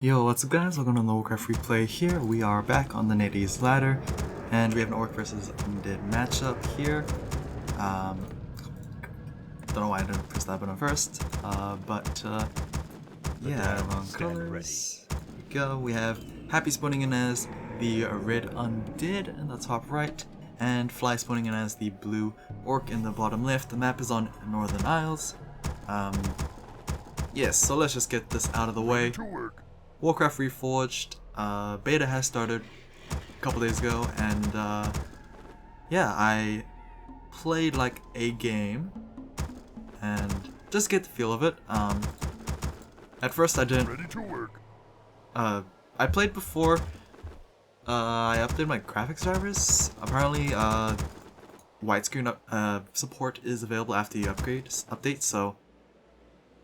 Yo, what's up guys, welcome to the Warcraft replay here. We are back on the Netease ladder, and we have an Orc versus Undead matchup here. Don't know why I didn't press that button first, yeah, wrong colors. Here we go, we have Happy spawning in as the red Undead in the top right, and Fly spawning in as the blue Orc in the bottom left. The map is on Northern Isles. Yes, so let's just get this out of the way. Warcraft Reforged, beta has started a couple days ago, and yeah, I played like a game and just get the feel of it. At first I didn't. I played before. I updated my graphics drivers. Apparently, widescreen support is available after you update. So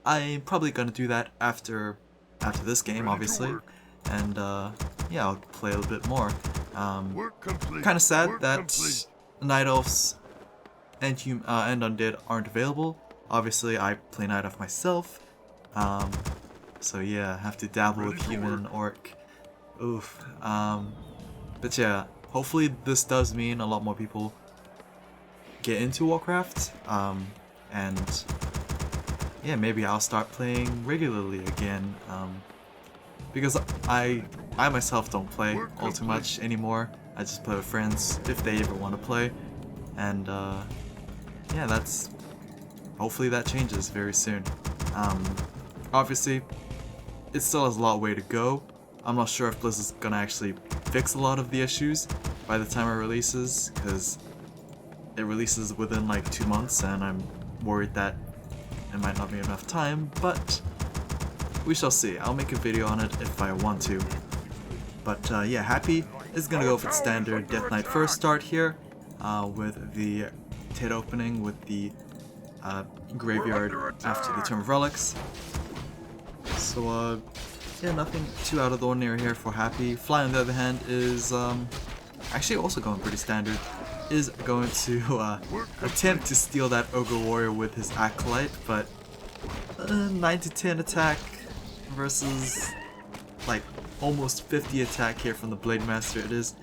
I'm probably gonna do that after this game, obviously, and yeah, I'll play a little bit more. Kind of sad that Night Elves and Undead aren't available. Obviously, I play Night Elf myself, so yeah, have to dabble with human and orc. Oof. But yeah, hopefully this does mean a lot more people get into Warcraft, and yeah, maybe I'll start playing regularly again, because I myself don't play all too much anymore. I just play with friends if they ever want to play, and yeah, hopefully that changes very soon. Obviously, it still has a lot way to go. I'm not sure if Blizzard's gonna actually fix a lot of the issues by the time it releases, because it releases within like 2 months, and I'm worried that it might not be enough time, but we shall see. I'll make a video on it if I want to. But yeah, Happy is gonna go for the standard Death Knight first start here, with the TED opening with the graveyard after the Tomb of Relics. So yeah, nothing too out of the ordinary here for Happy. Fly, on the other hand, is actually also going pretty standard. Is going to attempt to steal that Ogre Warrior with his Acolyte, but 9 to 10 attack versus like almost 50 attack here from the Blade Master. It is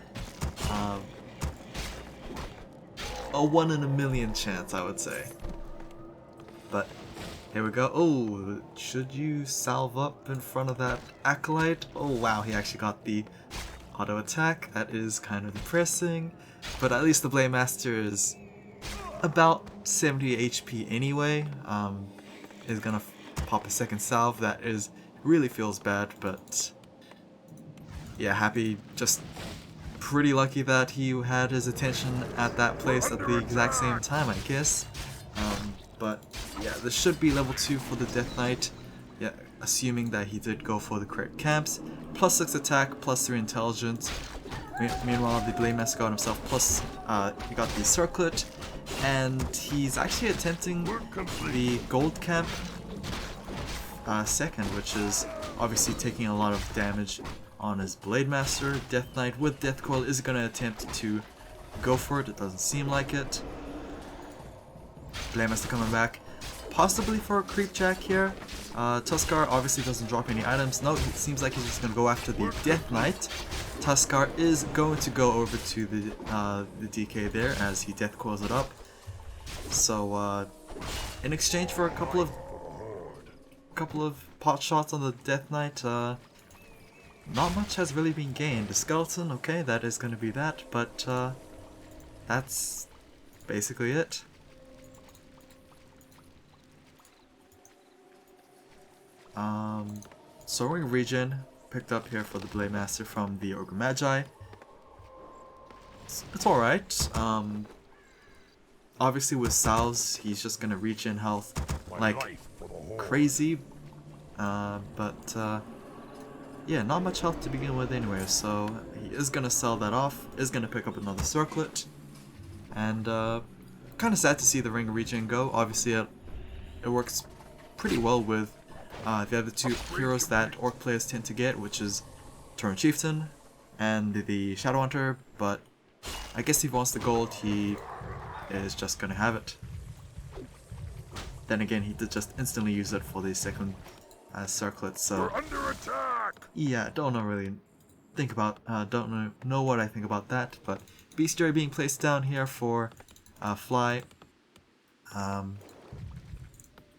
a 1 in a million chance, I would say. But here we go. Oh, should you salve up in front of that Acolyte? Oh wow, he actually got the auto attack. That is kind of depressing. But at least the Blade Master is about 70 HP anyway. Is gonna pop a second salve. That really feels bad, but yeah, Happy just pretty lucky that he had his attention at that place at the exact same time, I guess. But yeah, this should be level 2 for the Death Knight. Yeah, assuming that he did go for the correct camps. Plus 6 attack, plus 3 intelligence. Meanwhile, the Blade Master got himself plus, he got the circlet, and he's actually attempting the gold camp second, which is obviously taking a lot of damage on his Blade Master. Death Knight with Death Coil is going to attempt to go for it. It doesn't seem like it. Blade Master coming back, possibly for a creep jack here. Tuskar obviously doesn't drop any items. No, it seems like he's just going to go after the Death Knight. Tuskar is going to go over to the DK there as he Death Coils it up. So in exchange for a couple of pot shots on the Death Knight, not much has really been gained. The skeleton, okay, that is going to be that, but that's basically it. Soaring Regen picked up here for the Blade Master from the Ogre Magi. It's alright. Obviously with salves, he's just gonna regen health like crazy. But yeah, not much health to begin with anyway, so he is gonna sell that off, is gonna pick up another circlet. And kind of sad to see the Ring of Regen go. Obviously it works pretty well with the other two heroes that Orc players tend to get, which is Tauren Chieftain and the Shadow Hunter, but I guess if he wants the gold, he is just gonna have it. Then again, he did just instantly use it for the second as circlets. So We're under attack. yeah, don't really think about, don't know what I think about that. But bestiary being placed down here for fly.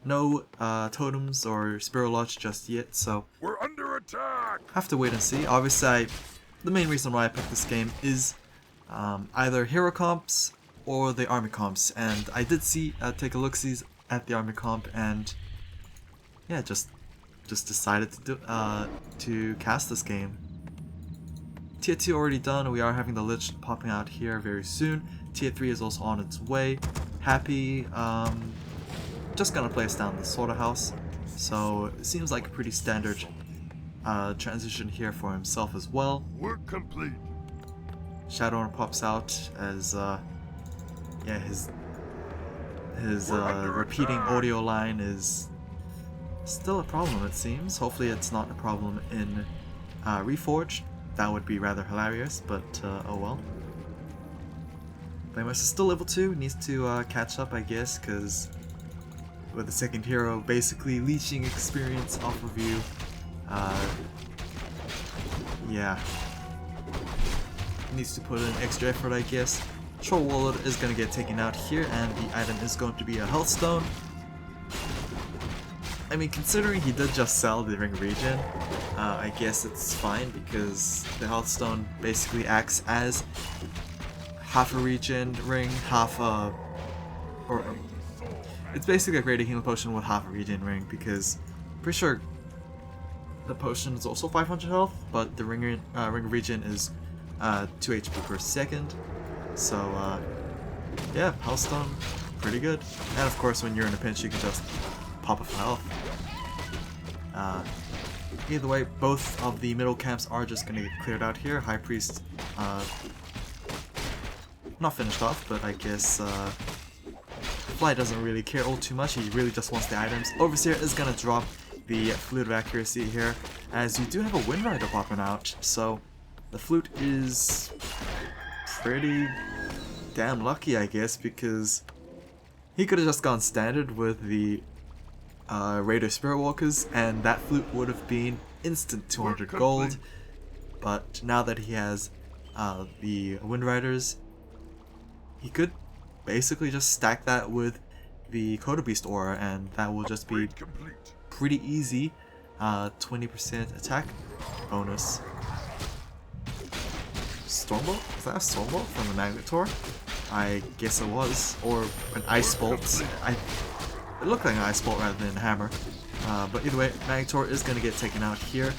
No totems or Spiral Lodge just yet, so We're under attack. have to wait and see. Obviously, the main reason why I picked this game is either hero comps or the army comps, and I did see take a look-see at the army comp, and yeah, just decided to cast this game. Tier 2 already done. We are having the Lich popping out here very soon. Tier 3 is also on its way. Happy. Just gonna place down the slaughterhouse. So it seems like a pretty standard transition here for himself as well. Work complete. Shadowrunner pops out as yeah, his repeating audio line is still a problem, it seems. Hopefully it's not a problem in Reforged. That would be rather hilarious, but oh well. Playmaster is still level 2, needs to catch up, I guess, because with the second hero basically leeching experience off of you. Yeah. Needs to put in extra effort, I guess. Troll Wallet is going to get taken out here, and the item is going to be a Health Stone. I mean, considering he did just sell the ring regen, I guess it's fine because the Health Stone basically acts as half a regen ring, half a... or it's basically a greater healing potion with half a regen ring, because I'm pretty sure the potion is also 500 health, but the ring regen is 2 HP per second. So yeah, Health Stone, pretty good. And of course, when you're in a pinch, you can just pop a health. Either way, both of the middle camps are just going to get cleared out here. High Priest, not finished off, but I guess Fly doesn't really care all too much. He really just wants the items. Overseer is going to drop the Flute of Accuracy here, as you do have a Wind Rider popping out. So the Flute is pretty damn lucky, I guess, because he could have just gone standard with the Raider Spirit Walkers, and that Flute would have been instant 200 gold. But now that he has the Wind Riders, he could basically just stack that with the Kodo Beast aura, and that will just be pretty easy. 20% attack bonus. Stormbolt? Is that a Stormbolt from the Magnetor? I guess it was. Or an Ice Bolt. It looked like an Ice Bolt rather than a hammer. But either way, Magnetor is going to get taken out here.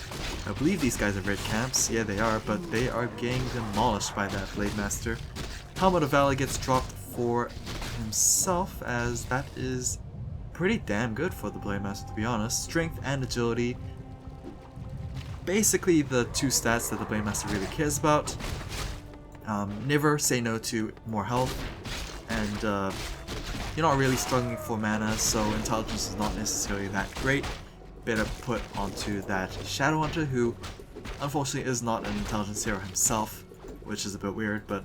I believe these guys are red camps. Yeah, they are, but they are getting demolished by that Blade Master. Helmet of Valor gets dropped for himself, as that is pretty damn good for the Blade Master, to be honest. Strength and Agility. Basically the two stats that the Blade Master really cares about. Never say no to more health, and you're not really struggling for mana, so intelligence is not necessarily that great. Better put onto that Shadowhunter, who unfortunately is not an intelligence hero himself, which is a bit weird, but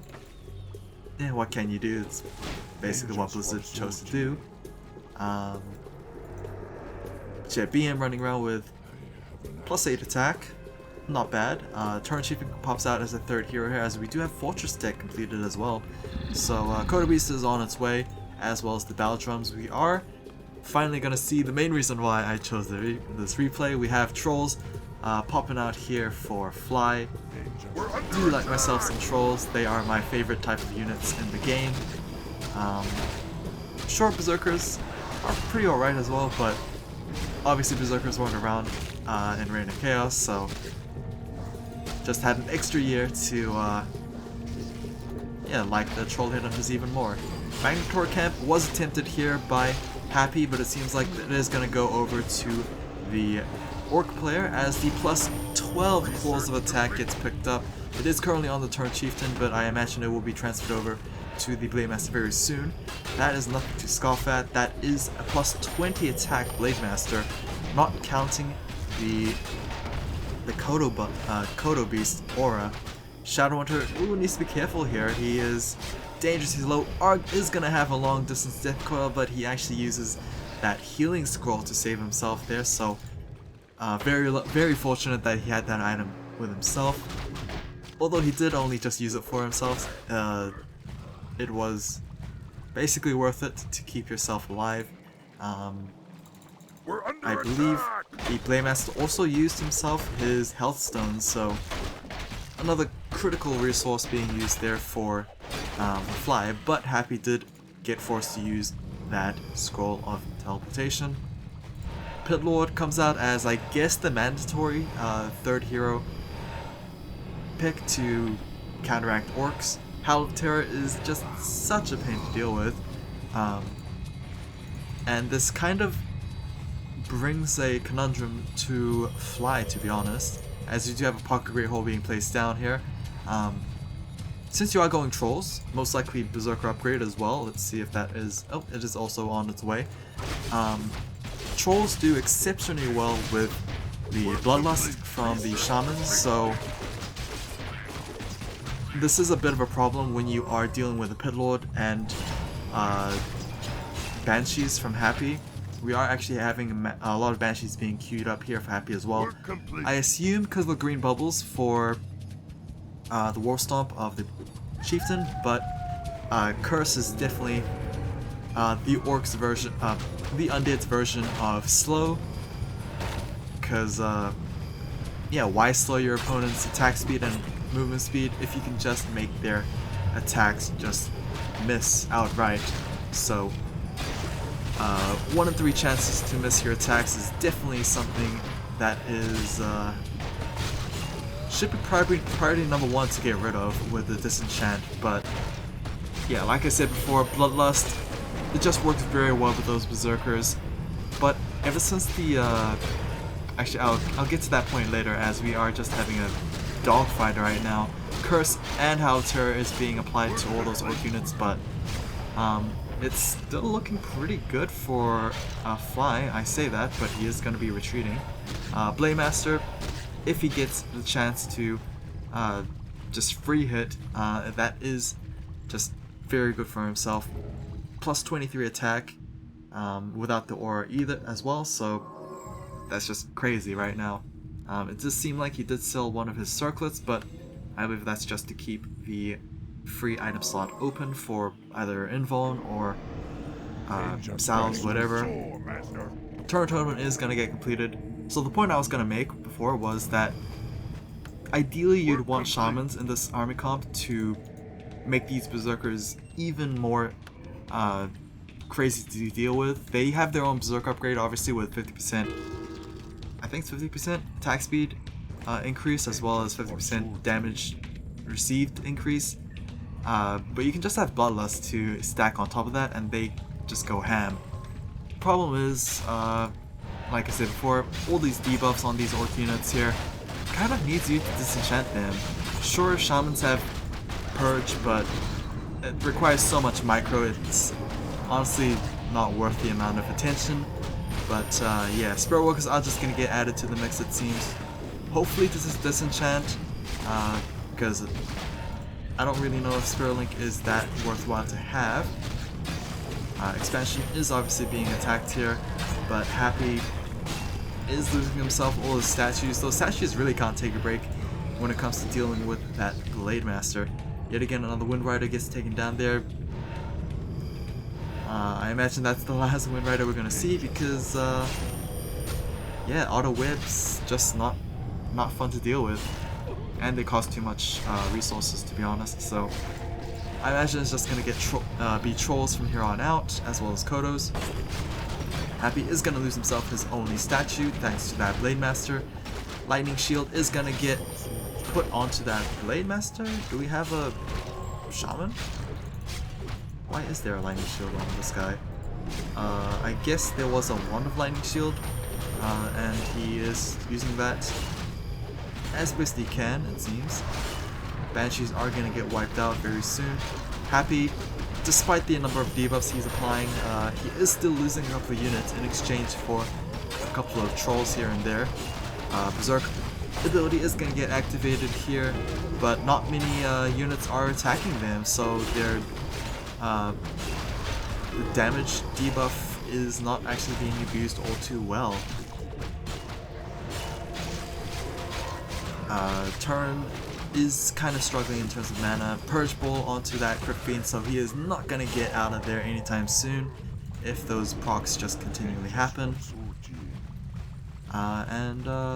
yeah, what can you do? It's basically what Blizzard chose to do. Yeah, BM running around with +8 attack, not bad. Turn Chief pops out as a third hero here, as we do have Fortress Deck completed as well. So Kodo Beast is on its way, as well as the Battle Drums. We are finally going to see the main reason why I chose this replay. We have Trolls popping out here for Fly. I do like myself some Trolls. They are my favorite type of units in the game. Short Berserkers are pretty alright as well, but obviously Berserkers weren't around in Reign of Chaos, so just had an extra year to yeah, like the Troll Headhunters even more. Magnetor Camp was attempted here by Happy, but it seems like it is going to go over to the Orc player, as the +12 Claws of Attack gets picked up. It is currently on the Turn Chieftain, but I imagine it will be transferred over to the Blade Master very soon. That is nothing to scoff at. That is a +20 attack Blade Master, not counting the Kodo Beast aura. Shadowhunter needs to be careful here. He is dangerously low. Arg is going to have a long distance death coil, but he actually uses that healing scroll to save himself there, so Very fortunate that he had that item with himself. Although he did only just use it for himself, it was basically worth it to keep yourself alive. We're under I believe attack! the Blademaster also used himself his health stones, so another critical resource being used there for Fly, but Happy did get forced to use that scroll of teleportation. Pit Lord comes out as, I guess, the mandatory third hero pick to counteract orcs. Howl of Terror is just such a pain to deal with, and this kind of brings a conundrum to Fly, to be honest, as you do have a Pocket Great Hole being placed down here. Since you are going Trolls, most likely Berserker upgrade as well. Let's see if that is... oh, it is also on its way. Trolls do exceptionally well with the Bloodlust from the Shamans, so this is a bit of a problem when you are dealing with a Pit Lord and Banshees from Happy. We are actually having a lot of Banshees being queued up here for Happy as well. I assume because of the green bubbles for the War Stomp of the Chieftain, but Curse is definitely the Orcs version, the Undead's version of Slow. Because, yeah, why slow your opponent's attack speed and movement speed if you can just make their attacks just miss outright? So 1 in 3 chances to miss your attacks is definitely something that is should be priority number 1 to get rid of with the Disenchant. But yeah, like I said before, Bloodlust, it just works very well with those Berserkers. But ever since the actually I'll get to that point later, as we are just having a dogfight right now. Curse and Howl of Terror is being applied to all those orc units, but it's still looking pretty good for Fly. I say that, but he is going to be retreating. Blademaster, if he gets the chance to just free hit, that is just very good for himself. Plus 23 attack without the aura either as well, so that's just crazy right now. It does seem like he did sell one of his circlets, but I believe that's just to keep the free item slot open for either Invuln or Salves, whatever. Turn Totem is going to get completed. So the point I was going to make before was that ideally you'd want Shamans in this army comp to make these Berserkers even more crazy to deal with. They have their own Berserk upgrade, obviously, with 50%, I think it's 50% attack speed increase, as well as 50% damage received increase. But you can just have Bloodlust to stack on top of that, and they just go ham. Problem is, like I said before, all these debuffs on these orc units here kind of needs you to disenchant them. Sure, Shamans have Purge, but it requires so much micro, it's honestly not worth the amount of attention. But yeah, Spirit Walkers are just going to get added to the mix, it seems. Hopefully this is disenchant, because I don't really know if Spirit Link is that worthwhile to have. Expansion is obviously being attacked here, but Happy is losing himself all his statues. Those statues really can't take a break when it comes to dealing with that Blademaster. Yet again, another Wind Rider gets taken down there. I imagine that's the last Wind Rider we're gonna see, because yeah, auto webs just not fun to deal with, and they cost too much resources, to be honest. So I imagine it's just gonna get be trolls from here on out, as well as Kodos. Happy is gonna lose himself his only statue thanks to that Blademaster. Lightning Shield is gonna get put onto that Blademaster. Do we have a Shaman? Why is there a Lightning Shield on this guy? I guess there was a wand of Lightning Shield, and he is using that as best he can, it seems. Banshees are going to get wiped out very soon. Happy, despite the number of debuffs he's applying, he is still losing a couple of units in exchange for a couple of trolls here and there. Berserk ability is going to get activated here, but not many units are attacking them, so their the damage debuff is not actually being abused all too well. Turn is kind of struggling in terms of mana. Purge Bowl onto that Crypt Fiend, so he is not going to get out of there anytime soon if those procs just continually happen.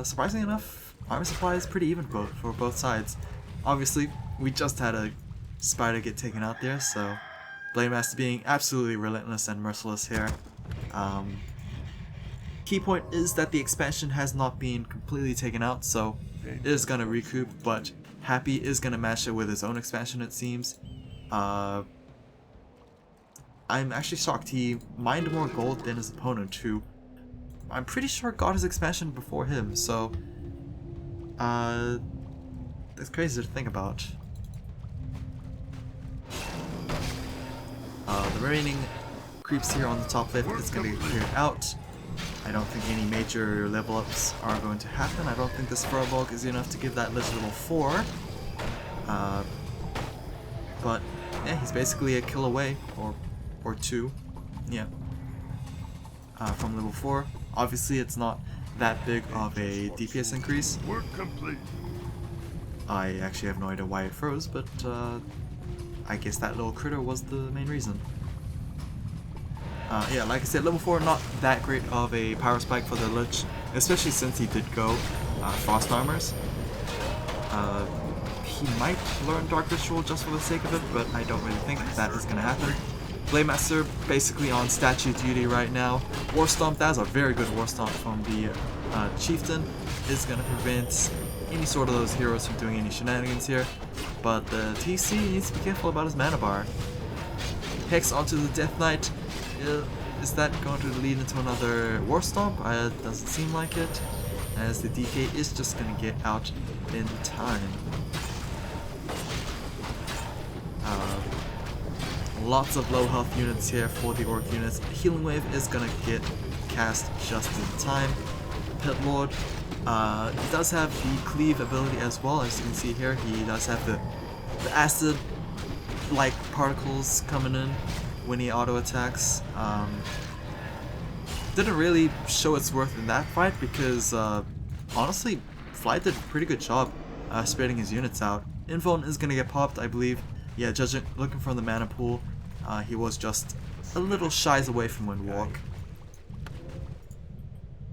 Surprisingly enough, armor supply is pretty even for both sides. Obviously, we just had a spider get taken out there, so Blade Master being absolutely relentless and merciless here. Key point is that the expansion has not been completely taken out, so it is going to recoup, but Happy is going to match it with his own expansion, it seems. I'm actually shocked he mined more gold than his opponent, who I'm pretty sure got his expansion before him, so that's crazy to think about. The remaining creeps here on the top left is going to get cleared out. I don't think any major level ups are going to happen. I don't think this Furbolg is enough to give that Lich level 4. But yeah, he's basically a kill away, or 2. Yeah. From level 4. Obviously it's not that big of a DPS increase. Work complete. I actually have no idea why it froze, but I guess that little critter was the main reason. Yeah, like I said, level 4 not that great of a power spike for the Lich, especially since he did go Frost Armors. He might learn Dark Ritual just for the sake of it, but I don't really think that is going to happen. Blade Master basically on statue duty right now. War Stomp, that is a very good War Stomp from the Chieftain, is going to prevent any sort of those heroes from doing any shenanigans here. But the TC needs to be careful about his mana bar. Hex onto the Death Knight. Is that going to lead into another War Stomp? Doesn't seem like it, as the DK is just going to get out in time. Lots of low health units here for the Orc units. Healing Wave is going to get cast just in time. Pit Lord does have the Cleave ability as well, as you can see here. He does have the acid-like particles coming in when he auto attacks. Didn't really show its worth in that fight because honestly, Fly did a pretty good job spreading his units out. Invuln is gonna get popped, I believe. Yeah, judging looking from the mana pool, he was just a little shies away from Windwalk.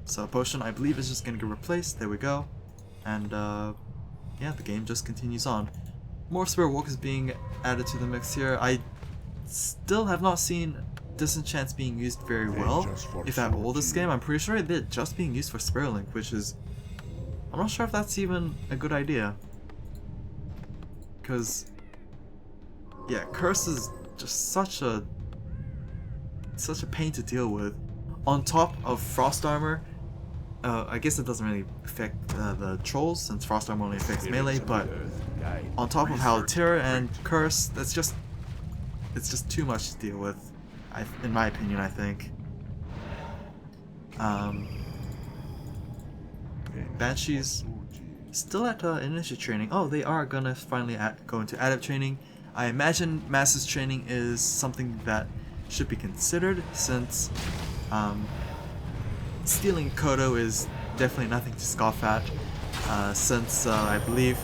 So Potion, I believe, is just gonna get replaced. There we go. And yeah, the game just continues on. More Spirit Walkers being added to the mix here. I still have not seen Disenchants being used very well, if at all, this game. I'm pretty sure they're just being used for Spirit Link, which is... I'm not sure if that's even a good idea. Because... yeah, Curse is just such a pain to deal with. On top of Frost Armor, I guess it doesn't really affect the Trolls, since Frost Armor only affects melee, but on top of Halatir and Curse, it's just too much to deal with, in my opinion, I think. Banshees still at initial training. Oh, they are gonna finally go into adept training. I imagine Master's training is something that should be considered, since stealing Kodo is definitely nothing to scoff at, since I believe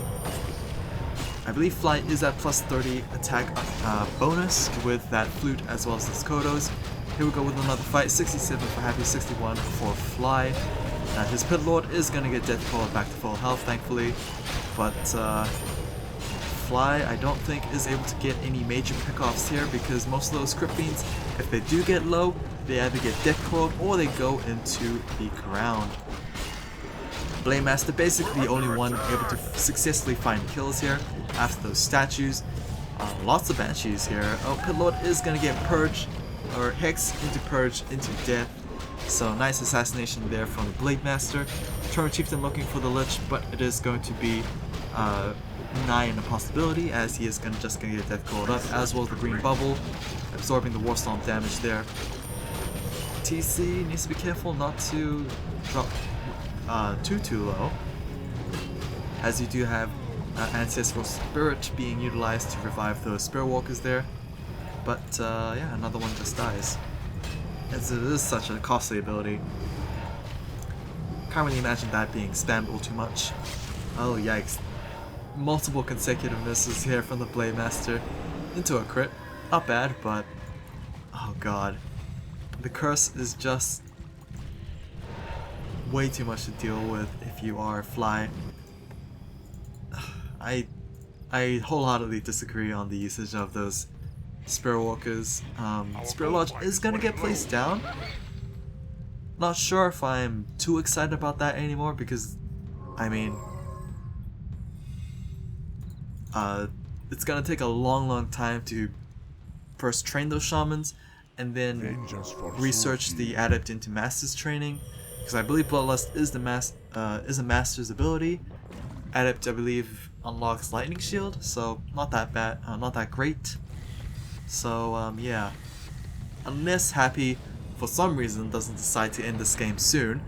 Flight is at plus 30 attack bonus with that Flute as well as his Kodos. Here we go with another fight, 67 for Happy, 61 for Fly. His Pit Lord is going to get Death Call back to full health, thankfully, but Fly, I don't think, is able to get any major pickoffs here, because most of those Crypt Fiends, if they do get low, they either get Death Called or they go into the ground. Blade Master basically the only one able to successfully find kills here after those statues. Lots of Banshees here. Oh, Pit Lord is going to get Purge, or Hex into Purge, into Death. So nice assassination there from the Blade Master. Turn Chieftain looking for the Lich, but it is going to be nigh in a possibility, as he is just going to get Death Called up, as well as the Green Bubble, absorbing the War Stomp damage there. TC needs to be careful not to drop too low, as you do have Ancestral Spirit being utilized to revive those Spirit Walkers there. But yeah, another one just dies, as it is such a costly ability. Can't really imagine that being spammed all too much. Oh yikes. Multiple consecutive misses here from the Blade Master into a crit. Not bad, but oh god. The curse is just way too much to deal with if you are Fly. I wholeheartedly disagree on the usage of those Spirit Walkers. Spirit Lodge is gonna get placed down. Not sure if I'm too excited about that anymore because, I mean, it's gonna take a long time to first train those shamans and then research the adept into master's training, because I believe Bloodlust is a master's ability. Adept, I believe, unlocks lightning shield, so not that bad, not that great. So yeah, unless Happy for some reason doesn't decide to end this game soon,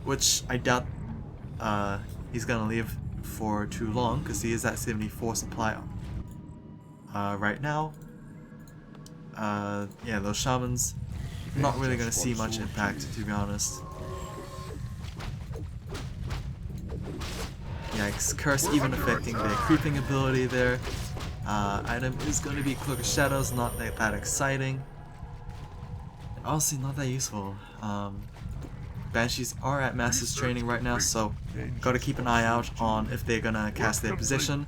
which I doubt he's gonna leave for too long because he is at 74 supply right now. Yeah, those shamans, not really gonna see much impact, to be honest. Yikes, curse even affecting the creeping ability there. Item is going to be Cloak of Shadows, not that exciting. And honestly, not that useful. Banshees are at Master's Training right now, so gotta keep an eye out on if they're gonna cast their position.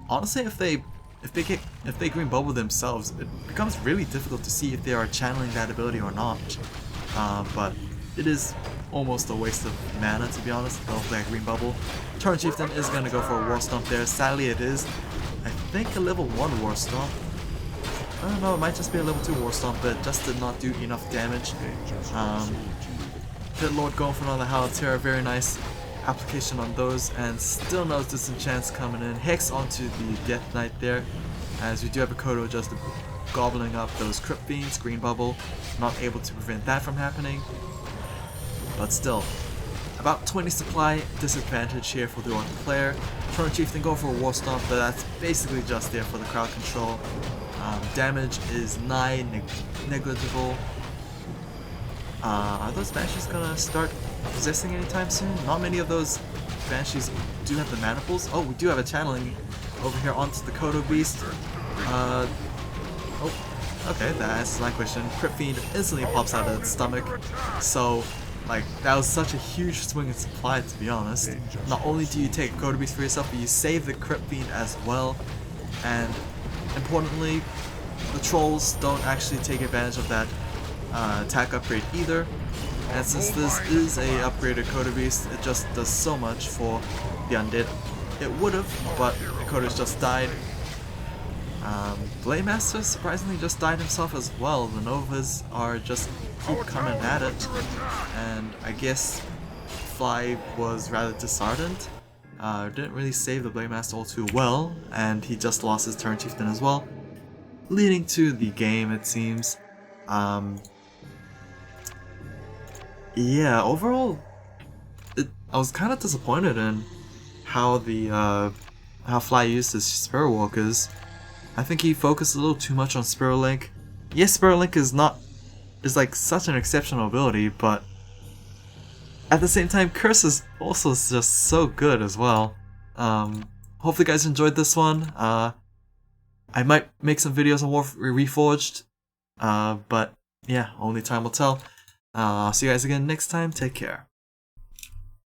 Honestly, if they green bubble themselves, it becomes really difficult to see if they are channeling that ability or not. But it is almost a waste of mana, to be honest. Go for that green bubble. Turn Chieftain is gonna go for a War Stomp there. Sadly, it is, I think, a level 1 War Stomp. I don't know, it might just be a level 2 War Stomp, but it just did not do enough damage. Pit Lord going for another Halotera, very nice application on those, and still no disenchants coming in. Hex onto the Death Knight there, as we do have a Kodo just gobbling up those Crypt Fiends. Green bubble, not able to prevent that from happening. But still, about 20 supply disadvantage here for the Orc player. Turn Chieftain go for a War Stomp, but that's basically just there for the crowd control. Damage is nigh negligible. Are those Banshees gonna start possessing anytime soon? Not many of those Banshees do have the maniples. Oh, we do have a channeling over here onto the Kodo Beast. Oh, okay, that answers my question. Crypt Fiend instantly pops out of its stomach, so like, that was such a huge swing in supply, to be honest. Not only do you take Kodo Beast for yourself, but you save the Crypt Fiend as well. And importantly, the Trolls don't actually take advantage of that attack upgrade either. And since this is a upgraded Kodo Beast, it just does so much for the undead. It would've, but the Kodo's just died. Blade Master surprisingly just died himself as well. The Novas are just keep coming at it, and I guess Fly was rather disheartened. Didn't really save the Blade Master all too well, and he just lost his Turn Chieftain as well, leading to the game, it seems. Yeah, overall, I was kind of disappointed in how how Fly used his Spirit Walkers. I think he focused a little too much on Spirit Link. Yes, Spirit Link is like such an exceptional ability, but at the same time, Curse is also just so good as well. Hopefully you guys enjoyed this one. I might make some videos on Reforged, but yeah, only time will tell. I'll see you guys again next time. Take care.